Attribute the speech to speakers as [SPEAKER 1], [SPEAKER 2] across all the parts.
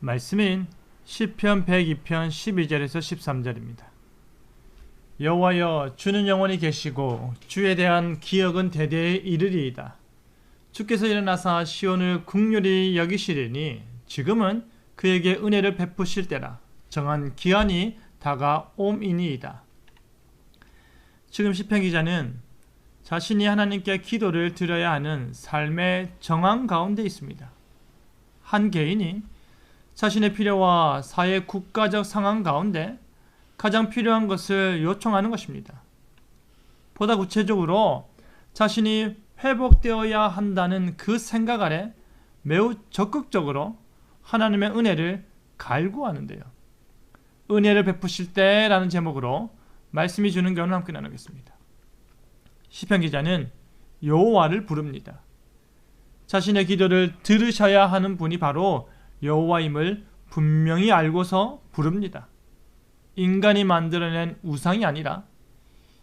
[SPEAKER 1] 말씀인 시편 102편 12절에서 13절입니다. 여호와여, 주는 영원히 계시고 주에 대한 기억은 대대에 이르리이다. 주께서 일어나사 시온을 긍휼히 여기시리니 지금은 그에게 은혜를 베푸실 때라. 정한 기한이 다가옴이니이다. 지금 시편 기자는 자신이 하나님께 기도를 드려야 하는 삶의 정황 가운데 있습니다. 한 개인이 자신의 필요와 사회 국가적 상황 가운데 가장 필요한 것을 요청하는 것입니다. 보다 구체적으로 자신이 회복되어야 한다는 그 생각 아래 매우 적극적으로 하나님의 은혜를 갈구하는데요. 은혜를 베푸실 때라는 제목으로 말씀이 주는 교훈을 함께 나누겠습니다. 시편 기자는 여호와를 부릅니다. 자신의 기도를 들으셔야 하는 분이 바로 여호와임을 분명히 알고서 부릅니다. 인간이 만들어낸 우상이 아니라,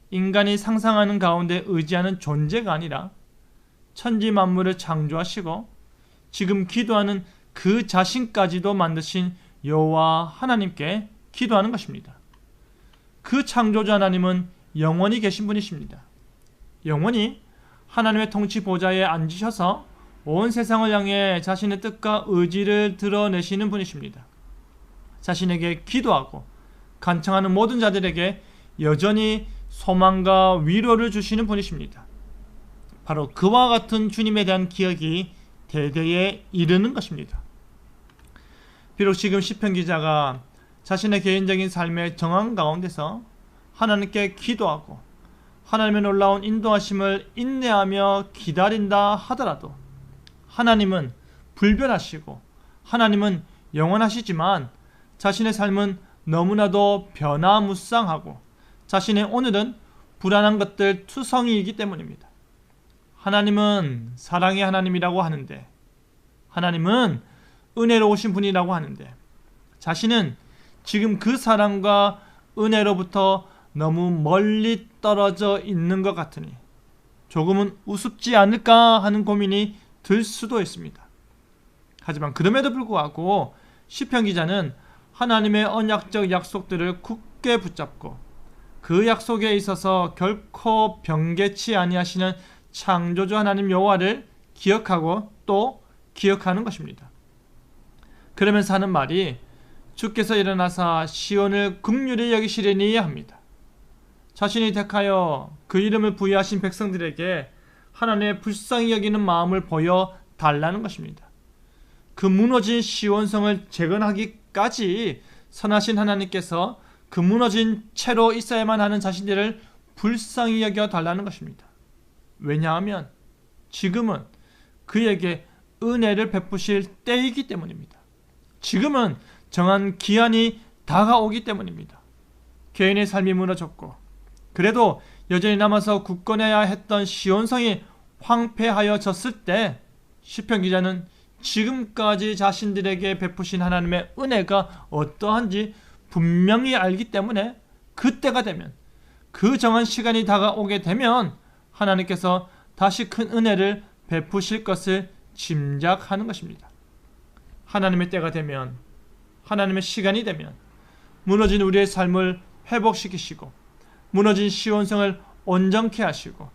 [SPEAKER 1] 인간이 상상하는 가운데 의지하는 존재가 아니라 천지 만물을 창조하시고 지금 기도하는 그 자신까지도 만드신 여호와 하나님께 기도하는 것입니다. 그 창조주 하나님은 영원히 계신 분이십니다. 영원히 하나님의 통치 보좌에 앉으셔서 온 세상을 향해 자신의 뜻과 의지를 드러내시는 분이십니다. 자신에게 기도하고 간청하는 모든 자들에게 여전히 소망과 위로를 주시는 분이십니다. 바로 그와 같은 주님에 대한 기억이 대대에 이르는 것입니다. 비록 지금 시편 기자가 자신의 개인적인 삶의 정황 가운데서 하나님께 기도하고 하나님의 놀라운 인도하심을 인내하며 기다린다 하더라도 하나님은 불변하시고 하나님은 영원하시지만 자신의 삶은 너무나도 변화무쌍하고 자신의 오늘은 불안한 것들 투성이이기 때문입니다. 하나님은 사랑의 하나님이라고 하는데, 하나님은 은혜로우신 분이라고 하는데, 자신은 지금 그 사랑과 은혜로부터 너무 멀리 떨어져 있는 것 같으니 조금은 우습지 않을까 하는 고민이 들 수도 있습니다. 하지만 그럼에도 불구하고 시편 기자는 하나님의 언약적 약속들을 굳게 붙잡고 그 약속에 있어서 결코 변개치 아니하시는 창조주 하나님 여호와를 기억하고 또 기억하는 것입니다. 그러면서 하는 말이 주께서 일어나사 시온을 긍휼히 여기시리니 합니다. 자신이 택하여 그 이름을 부여하신 백성들에게 하나님의 불쌍히 여기는 마음을 보여달라는 것입니다. 그 무너진 시온성을 재건하기까지 선하신 하나님께서 그 무너진 채로 있어야만 하는 자신들을 불쌍히 여겨달라는 것입니다. 왜냐하면 지금은 그에게 은혜를 베푸실 때이기 때문입니다. 지금은 정한 기한이 다가오기 때문입니다. 개인의 삶이 무너졌고 그래도 여전히 남아서 굳건해야 했던 시온성이 황폐하여졌을 때 시편 기자는 지금까지 자신들에게 베푸신 하나님의 은혜가 어떠한지 분명히 알기 때문에 그때가 되면, 그 정한 시간이 다가오게 되면 하나님께서 다시 큰 은혜를 베푸실 것을 짐작하는 것입니다. 하나님의 때가 되면, 하나님의 시간이 되면 무너진 우리의 삶을 회복시키시고 무너진 시온성을 온전케 하시고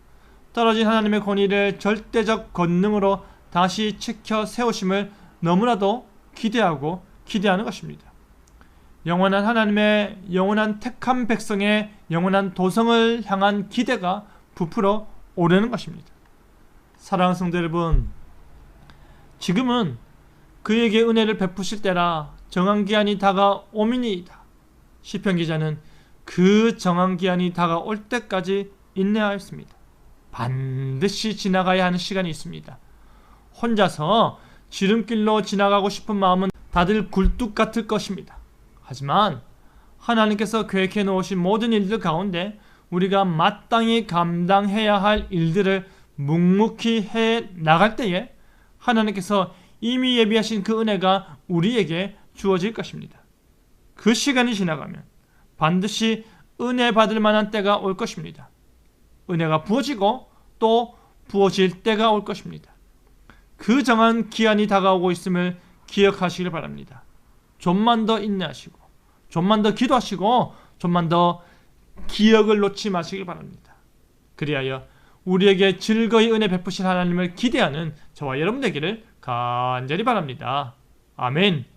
[SPEAKER 1] 떨어진 하나님의 권위를 절대적 권능으로 다시 지켜 세우심을 너무나도 기대하고 기대하는 것입니다. 영원한 하나님의 영원한 택한 백성의 영원한 도성을 향한 기대가 부풀어 오르는 것입니다. 사랑하는 성도 여러분, 지금은 그에게 은혜를 베푸실 때라 정한 기한이 다가오미니이다. 시편 기자는 그 정한 기한이 다가올 때까지 인내하였습니다. 반드시 지나가야 하는 시간이 있습니다. 혼자서 지름길로 지나가고 싶은 마음은 다들 굴뚝 같을 것입니다. 하지만 하나님께서 계획해 놓으신 모든 일들 가운데 우리가 마땅히 감당해야 할 일들을 묵묵히 해 나갈 때에 하나님께서 이미 예비하신 그 은혜가 우리에게 주어질 것입니다. 그 시간이 지나가면 반드시 은혜 받을 만한 때가 올 것입니다. 은혜가 부어지고 또 부어질 때가 올 것입니다. 그 정한 기한이 다가오고 있음을 기억하시길 바랍니다. 좀만 더 인내하시고 좀만 더 기도하시고 좀만 더 기억을 놓지 마시길 바랍니다. 그리하여 우리에게 즐거이 은혜 베푸실 하나님을 기대하는 저와 여러분 되기를 간절히 바랍니다. 아멘.